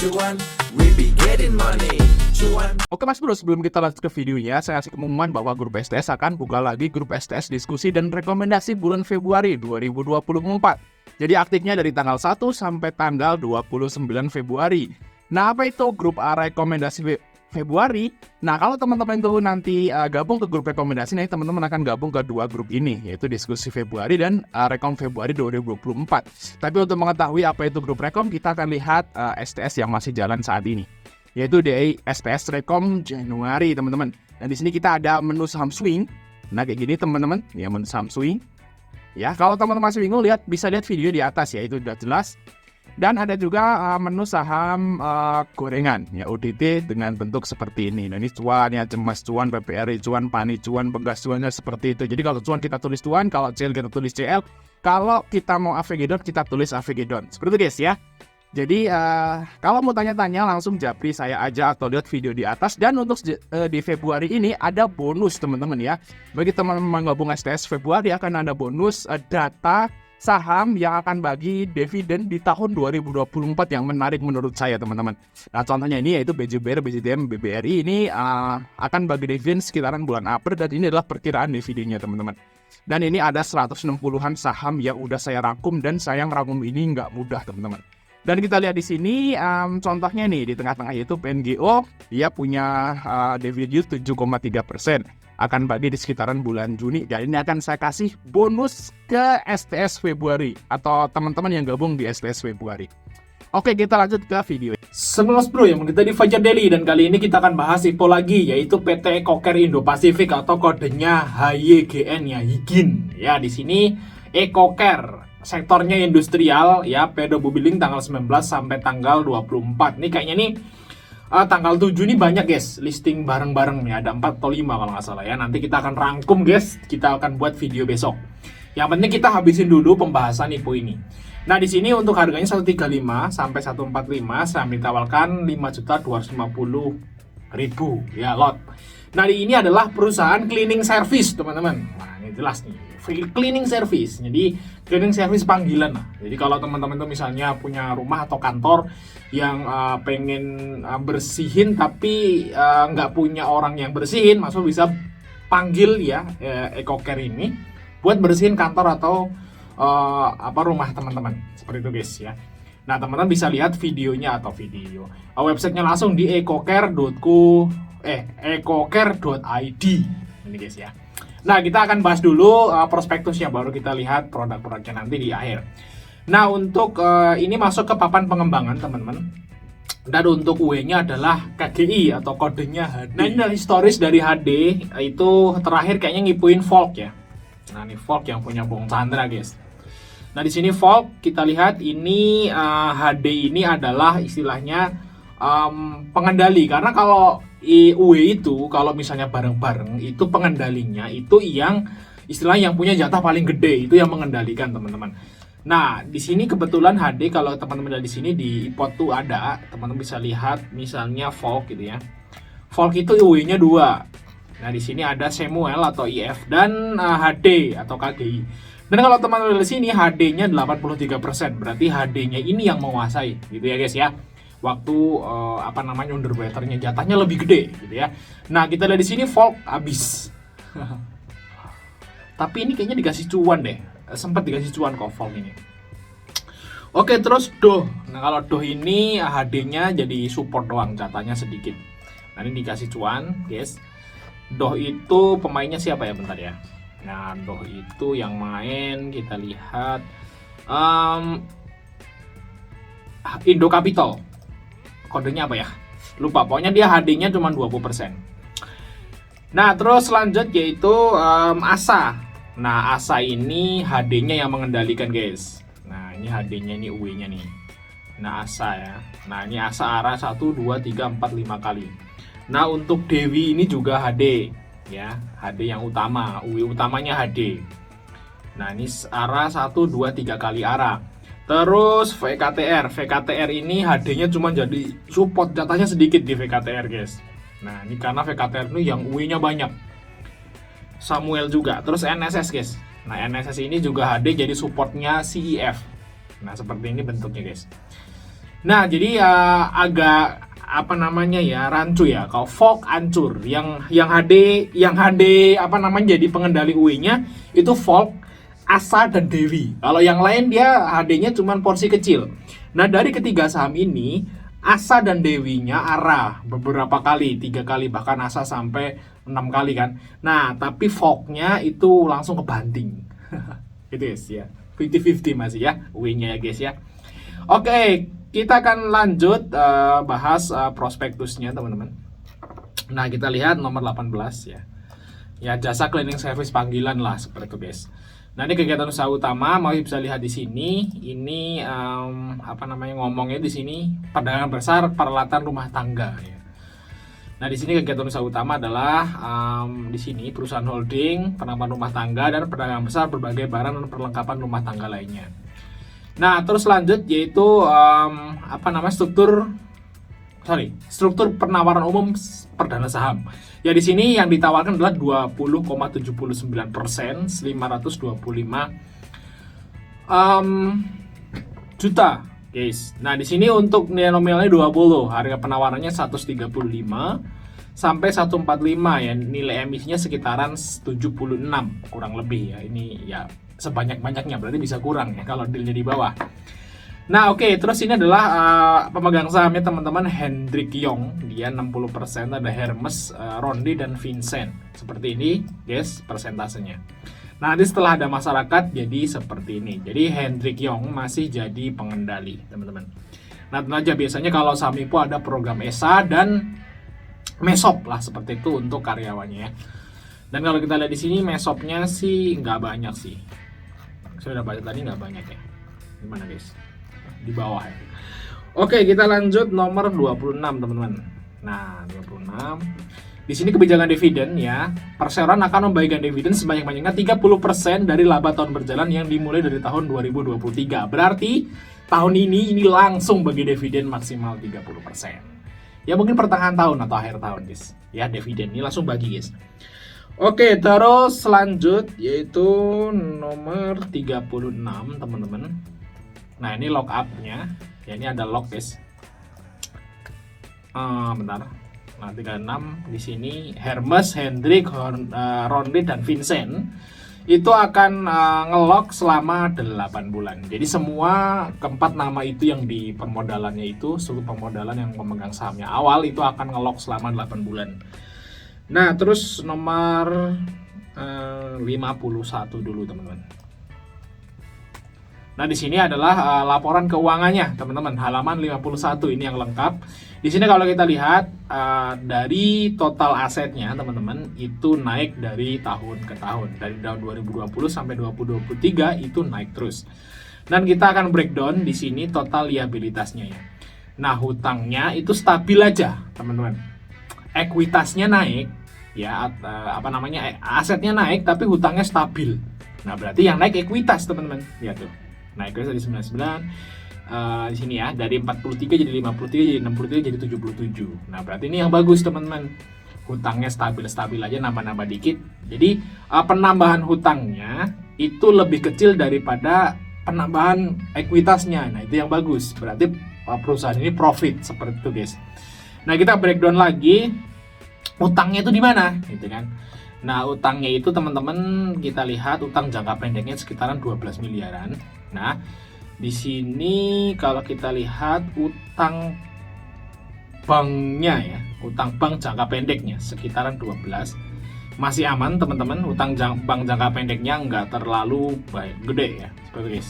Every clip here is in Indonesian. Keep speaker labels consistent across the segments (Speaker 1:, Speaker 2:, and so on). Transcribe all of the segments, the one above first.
Speaker 1: cuan, we be getting money. Cuan.
Speaker 2: Oke Mas Bro, sebelum kita lanjut ke videonya, saya kasih pengumuman bahwa grup STS akan buka lagi grup STS diskusi dan rekomendasi bulan Februari 2024. Jadi aktifnya dari tanggal 1 sampai tanggal 29 Februari. Nah, apa itu grup rekomendasi Februari? Nah, kalau teman-teman itu nanti gabung ke grup rekomendasi, nih teman-teman akan gabung ke dua grup ini, yaitu diskusi Februari dan rekom Februari 2024. Tapi untuk mengetahui apa itu grup rekom, kita akan lihat STS yang masih jalan saat ini, yaitu di STS Rekom Januari, teman-teman. Dan di sini kita ada menu saham swing. Nah, kayak gini teman-teman, ya menu saham swing. Ya, kalau teman-teman masih bingung, bisa lihat video di atas ya, itu udah jelas. Dan ada juga menu saham gorengan, ya ODT dengan bentuk seperti ini. Nah, ini cuan ya, cemas cuan, PPRI cuan, pani cuan, penggas cuannya seperti itu. Jadi kalau cuan kita tulis cuan, kalau CL kita tulis CL, kalau kita mau AVG Don kita tulis AVG Don. Seperti itu guys ya. Jadi kalau mau tanya-tanya langsung japri saya aja atau lihat video di atas. Dan untuk di Februari ini ada bonus teman-teman ya. Bagi teman-teman gabung STS Februari akan ada bonus data saham yang akan bagi dividen di tahun 2024 yang menarik menurut saya teman-teman. Nah contohnya ini yaitu BJBR, BJDM, BBRI ini akan bagi dividen sekitaran bulan April. Dan ini adalah perkiraan dividennya teman-teman. Dan ini ada 160-an saham yang udah saya rangkum. Dan sayang rangkum ini nggak mudah teman-teman. Dan kita lihat di sini contohnya nih di tengah-tengah yaitu PNGO, dia punya dividen 7,3%, akan bagi di sekitaran bulan Juni. Dan ini akan saya kasih bonus ke STS Februari atau teman-teman yang gabung di STS Februari. Oke, kita lanjut ke video.
Speaker 3: Semangat bro, yang kita di Fajar Daily, dan kali ini kita akan bahas IPO lagi, yaitu PT EcoCare Indo-Pasifik atau kodenya HYGN ya, HYGIN. Ya, di sini EcoCare sektornya industrial ya, PDO Bubilling tanggal 19 sampai tanggal 24. Nih kayaknya nih tanggal 7 nih banyak guys listing bareng-bareng nih, ada 4 atau 5 kalau nggak salah ya. Nanti kita akan rangkum guys, kita akan buat video besok. Yang penting kita habisin dulu pembahasan IPO ini. Nah, di sini untuk harganya 135 sampai 145 saya ditawarkan 5.250.000 ya lot. Nah, ini adalah perusahaan cleaning service, teman-teman. Nah, ini jelas nih, cleaning service. Jadi, cleaning service panggilan lah. Jadi, kalau teman-teman tuh misalnya punya rumah atau kantor yang pengen bersihin tapi nggak punya orang yang bersihin, maksud bisa panggil ya EcoCare ini buat bersihin kantor atau rumah teman-teman. Seperti itu guys ya. Nah, teman-teman bisa lihat videonya atau websitenya langsung di ecocare.id ini guys ya. Nah, kita akan bahas dulu prospektusnya, baru kita lihat produk-produknya nanti di akhir. Nah, untuk ini masuk ke papan pengembangan teman-teman. Dan untuk W-nya adalah KGI atau kodenya HD. Nah, ini adalah historis dari HD, itu terakhir kayaknya ngipuin Volk ya. Nah, ini Volk yang punya Bung Chandra guys. Nah, di sini Volk kita lihat ini HD ini adalah istilahnya pengendali, karena kalau IUW itu kalau misalnya bareng-bareng itu pengendalinya itu yang istilahnya yang punya jatah paling gede, itu yang mengendalikan teman-teman. Nah, di sini kebetulan HD, kalau teman-teman lihat di sini di iPod tuh ada, teman-teman bisa lihat misalnya Volk gitu ya. Volk itu IUW-nya 2. Nah, di sini ada Samuel atau IF dan HD atau KGI. Dan kalau teman-teman lihat di sini HD-nya 83%, berarti HD-nya ini yang menguasai gitu ya guys ya. Waktu underwater-nya jatahnya lebih gede gitu ya. Nah, kita lihat di sini Volk habis. Tapi ini kayaknya dikasih cuan deh. Sempat dikasih cuan kok Volk ini. Oke, terus Doh. Nah, kalau Doh ini HD-nya jadi support doang, jatahnya sedikit. Nah, ini dikasih cuan, guys. Doh itu pemainnya siapa ya, bentar ya. Nah, Doh itu yang main kita lihat Indo Capital. Kodenya apa ya? Lupa, pokoknya dia HD-nya cuma 20%. Nah, terus lanjut yaitu ASA. Nah, ASA ini HD-nya yang mengendalikan guys. Nah, ini HD-nya, ini UE-nya nih. Nah, ASA ya. Nah, ini ASA arah 1, 2, 3, 4, 5 kali. Nah, untuk Dewi ini juga HD ya. HD yang utama, UE utamanya HD. Nah, ini arah 1, 2, 3 kali arah. Terus VKTR ini HD-nya cuma jadi support, jatahnya sedikit di VKTR guys. Nah, ini karena VKTR ini yang UE-nya banyak. Samuel juga. Terus NSS guys. Nah, NSS ini juga HD jadi supportnya CEF. Nah, seperti ini bentuknya guys. Nah, jadi agak apa namanya ya, rancu ya. Kalau Volk hancur, yang HD apa namanya jadi pengendali UE-nya itu Volk, Asa dan Dewi. Kalau yang lain dia HD-nya cuma porsi kecil. Nah, dari ketiga saham ini Asa dan Dewinya arah beberapa kali, 3 kali, bahkan Asa sampai 6 kali kan. Nah, tapi Volk-nya itu langsung kebanting. Gitu guys ya. 50-50 masih ya, UE-nya ya guys ya. Oke, kita akan lanjut bahas prospektusnya teman-teman. Nah, kita lihat nomor 18 ya. Ya, jasa cleaning service panggilan lah seperti itu guys. Nah, ini kegiatan usaha utama, mau bisa lihat di sini. Ini apa namanya ngomongnya di sini perdagangan besar peralatan rumah tangga ya. Nah, di sini kegiatan usaha utama adalah di sini perusahaan holding, penambahan rumah tangga dan perdagangan besar berbagai barang dan perlengkapan rumah tangga lainnya. Nah, terus lanjut yaitu apa namanya struktur penawaran umum perdana saham. Ya, di sini yang ditawarkan adalah 20,79%, 525 juta, guys. Nah, di sini untuk nilai nominalnya 20, harga penawarannya 135 sampai 145 ya. Nilai emisinya sekitaran 76 kurang lebih ya. Ini ya sebanyak-banyaknya, berarti bisa kurang ya kalau dealnya di bawah. Nah, oke, terus ini adalah pemegang sahamnya teman-teman Hendrik Yong, dia 60%, ada Hermes, Rondi dan Vincent. Seperti ini, guys, persentasenya. Nanti setelah ada masyarakat jadi seperti ini. Jadi Hendrik Yong masih jadi pengendali, teman-teman. Nah, tentu aja biasanya kalau saham IPO ada program ESA dan MESOP lah seperti itu untuk karyawannya ya. Dan kalau kita lihat di sini MESOP-nya sih nggak banyak sih. Saya udah baca tadi nggak banyak ya. Gimana guys? Di bawah ya. Oke, kita lanjut nomor 26 teman-teman. Nah, 26. Di sini kebijakan dividen ya. Perseroan akan membagikan dividen sebanyak-banyaknya 30% dari laba tahun berjalan yang dimulai dari tahun 2023. Berarti tahun ini langsung bagi dividen maksimal 30%. Ya mungkin pertengahan tahun atau akhir tahun guys. Ya, dividen ini langsung bagi guys. Oke, terus lanjut yaitu nomor 36 teman-teman. Nah, ini lock up-nya. Ya, ini ada lock guys. Bentar. Nah, 36 di sini Hermes, Hendrik, Rondi dan Vincent itu akan ngelock selama 8 bulan. Jadi semua keempat nama itu yang di permodalannya itu, struktur permodalan yang memegang sahamnya awal itu akan ngelock selama 8 bulan. Nah, terus nomor 51 dulu teman-teman. Nah, di sini adalah laporan keuangannya, teman-teman. Halaman 51 ini yang lengkap. Di sini kalau kita lihat dari total asetnya, teman-teman, itu naik dari tahun ke tahun. Dari tahun 2020 sampai 2023 itu naik terus. Dan kita akan breakdown di sini total liabilitasnya ya. Nah, hutangnya itu stabil aja, teman-teman. Ekuitasnya naik, ya apa namanya asetnya naik tapi hutangnya stabil. Nah, berarti yang naik ekuitas, teman-teman. Lihat tuh. Naik dari 99 di sini ya, dari 43 jadi 53 jadi 63 jadi 77. Nah, berarti ini yang bagus teman-teman. Hutangnya stabil aja, nambah-nambah dikit. Jadi penambahan hutangnya itu lebih kecil daripada penambahan ekuitasnya. Nah, itu yang bagus. Berarti perusahaan ini profit seperti itu, guys. Nah, kita breakdown lagi utangnya itu di mana, gitu kan. Nah, utangnya itu teman-teman kita lihat utang jangka pendeknya sekitaran 12 miliaran. Nah, di sini kalau kita lihat utang banknya ya, utang bank jangka pendeknya sekitaran 12. Masih aman teman-teman, utang bank jangka pendeknya nggak terlalu gede ya, seperti guys.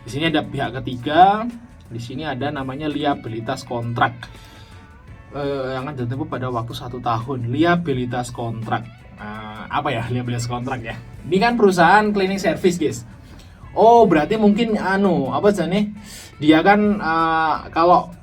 Speaker 3: Di sini ada pihak ketiga, di sini ada namanya liabilitas kontrak. Yang akan ditempuh pada waktu 1 tahun. Liabilitas kontrak. Apa ya liabilitas kontrak ya? Ini kan perusahaan cleaning service guys. Oh, berarti mungkin apa sih nih? Dia kan kalau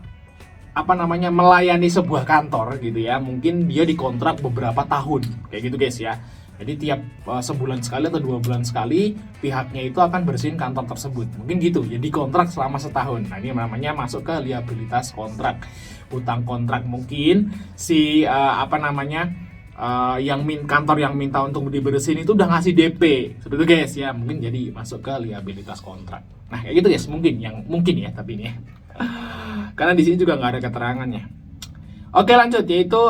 Speaker 3: apa namanya melayani sebuah kantor gitu ya, mungkin dia dikontrak beberapa tahun kayak gitu guys ya. Jadi tiap sebulan sekali atau 2 bulan sekali pihaknya itu akan bersihin kantor tersebut. Mungkin gitu. Jadi kontrak selama setahun. Nah, ini namanya masuk ke liabilitas kontrak. Hutang kontrak mungkin si kantor yang minta untuk dibersihin itu udah ngasih DP seperti itu guys ya, mungkin jadi masuk ke liabilitas kontrak. Nah, kayak gitu guys, mungkin ya tapi ini ya. karena di sini juga nggak ada keterangannya. Oke, lanjut, yaitu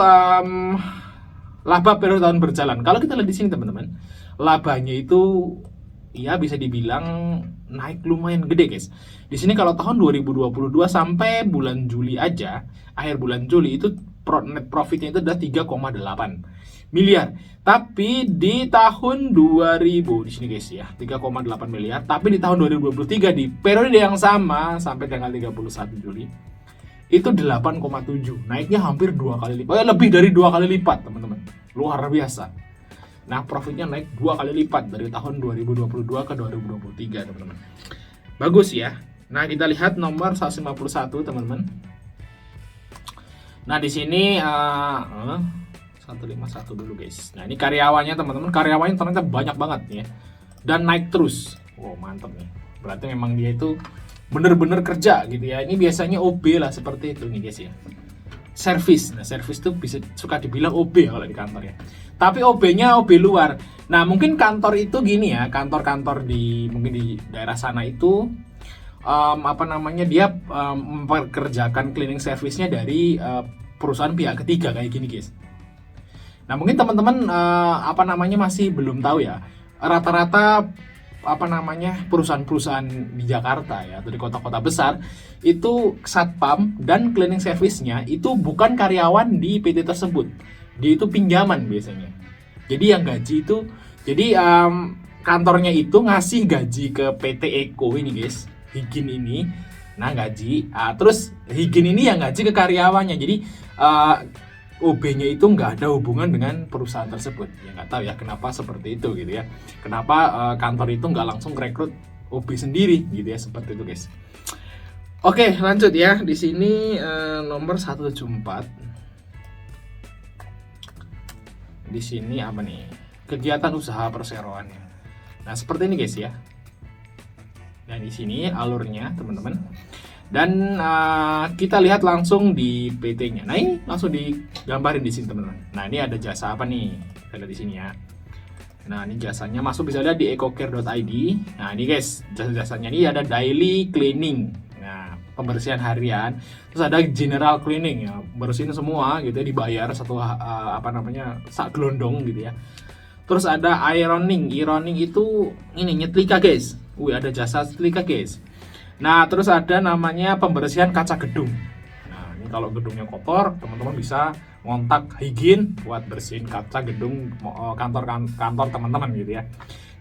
Speaker 3: laba periode tahun berjalan. Kalau kita lihat di sini teman-teman, labanya itu ya bisa dibilang naik lumayan gede guys. Di sini kalau tahun 2022 sampai bulan Juli aja, akhir bulan Juli itu net profitnya itu adalah 3,8 miliar. Tapi di tahun 2000 di sini guys ya, 3,8 miliar. Tapi di tahun 2023 di periode yang sama sampai tanggal 31 Juli itu 8,7. Naiknya hampir 2 kali lipat. Lebih dari 2 kali lipat, teman-teman. Luar biasa. Nah, profitnya naik 2 kali lipat dari tahun 2022 ke 2023, teman-teman. Bagus ya. Nah, kita lihat nomor 151, teman-teman. Nah, di sini 151 dulu, guys. Nah, ini karyawannya, teman-teman. Karyawannya ternyata banyak banget ya. Dan naik terus. Wow, mantap nih. Berarti memang dia itu bener-bener kerja gitu ya. Ini biasanya OB lah seperti itu nih, guys ya. Service. Nah, service tuh bisa suka dibilang OB kalau di kantor ya. Tapi OB-nya OB luar. Nah, mungkin kantor itu gini ya, kantor-kantor mungkin di daerah sana itu dia memperkerjakan cleaning service-nya dari perusahaan pihak ketiga kayak gini, guys. Nah, mungkin teman-teman masih belum tahu ya. Rata-rata perusahaan-perusahaan di Jakarta ya atau di kota-kota besar itu satpam dan cleaning service-nya itu bukan karyawan di PT tersebut. Dia itu pinjaman biasanya. Jadi yang gaji itu kantornya itu ngasih gaji ke PT Eko ini, guys. Higin ini gaji. Terus Higin ini yang gaji ke karyawannya. Jadi OB-nya itu nggak ada hubungan dengan perusahaan tersebut. Ya nggak tahu ya kenapa seperti itu gitu ya. Kenapa kantor itu nggak langsung rekrut OB sendiri gitu ya, seperti itu, guys. Oke, lanjut ya. Di sini nomor 174. Di sini apa nih? Kegiatan usaha perseroan. Nah, seperti ini, guys ya. Nah, di sini alurnya, teman-teman. Dan kita lihat langsung di PT-nya. Nah, ini langsung digambarin di sini, teman-teman. Nah, ini ada jasa apa nih? Kita lihat di sini ya. Nah, ini jasanya masuk bisa lihat di ecocare.id. Nah, ini guys, jasa-jasanya ini ada daily cleaning. Nah, pembersihan harian. Terus ada general cleaning ya, bersihin semua gitu ya, dibayar satu sak gelondong gitu ya. Terus ada ironing. Ironing itu ini nyetrika, guys. Ada jasa setrika, guys. Nah, terus ada namanya pembersihan kaca gedung. Nah, ini kalau gedungnya kotor, teman-teman bisa ngontak Higin buat bersihin kaca gedung kantor teman-teman gitu ya.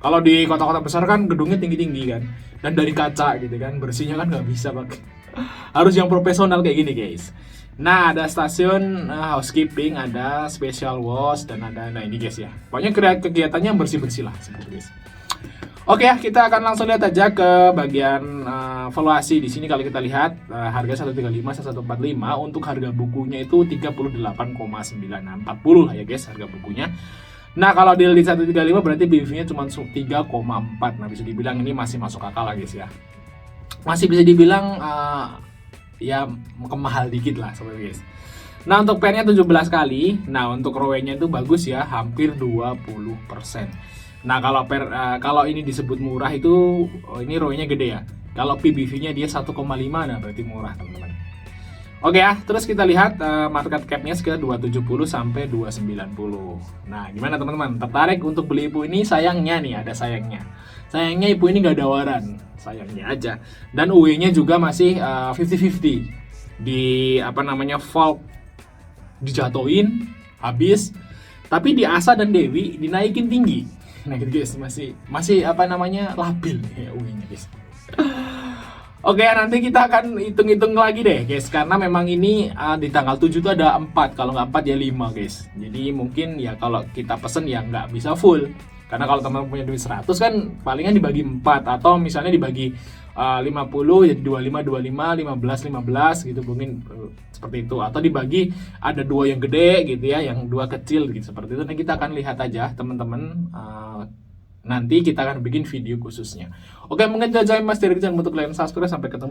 Speaker 3: Kalau di kota-kota besar kan gedungnya tinggi-tinggi kan, dan dari kaca gitu kan, bersihnya kan nggak bisa pakai. Harus yang profesional kayak gini, guys. Nah, ada stasiun housekeeping, ada special wash, dan ada ini, guys ya. Pokoknya kegiatannya bersih-bersih lah seperti guys. Oke ya, kita akan langsung lihat aja ke bagian valuasi. Di sini kalau kita lihat harga 135, 145 untuk harga bukunya itu 38,940 lah ya, guys, harga bukunya. Nah, kalau di 135 berarti BV-nya cuma 3,4. Nah, bisa dibilang ini masih masuk akal lah, guys ya. Masih bisa dibilang ya kemahal dikit lah seperti, guys. Nah, untuk PN-nya 17 kali. Nah, untuk ROE-nya itu bagus ya, hampir 20%. Nah, kalau ini disebut murah itu ini ROE-nya gede ya. Kalau PBV-nya dia 1,5, nah berarti murah, teman-teman. Oke ya, terus kita lihat market cap-nya sekitar 270 sampai 290. Nah, gimana teman-teman? Tertarik untuk beli Ibu ini? Sayangnya nih, ada sayangnya. Sayangnya Ibu ini nggak ada waran. Sayangnya aja. Dan UE-nya juga masih 50-50. Di Valve dijatuhin habis, tapi di Asa dan Dewi dinaikin tinggi. Nah gitu, guys, masih labil ya UI-nya, guys. Oke, nanti kita akan hitung-hitung lagi deh, guys, karena memang ini di tanggal 7 itu ada 4, kalau nggak 4 ya 5, guys. Jadi mungkin ya kalau kita pesen ya nggak bisa full, karena kalau teman-teman punya duit 100 kan palingan dibagi 4, atau misalnya dibagi 50 jadi 25 15 gitu, mungkin seperti itu, atau dibagi ada 2 yang gede gitu ya, yang 2 kecil gitu, seperti itu. Nah, kita akan lihat aja teman-teman, nanti kita akan bikin video khususnya. Oke, mungkin jajain Mas dari channel untuk kalian subscribe, sampai ketemu.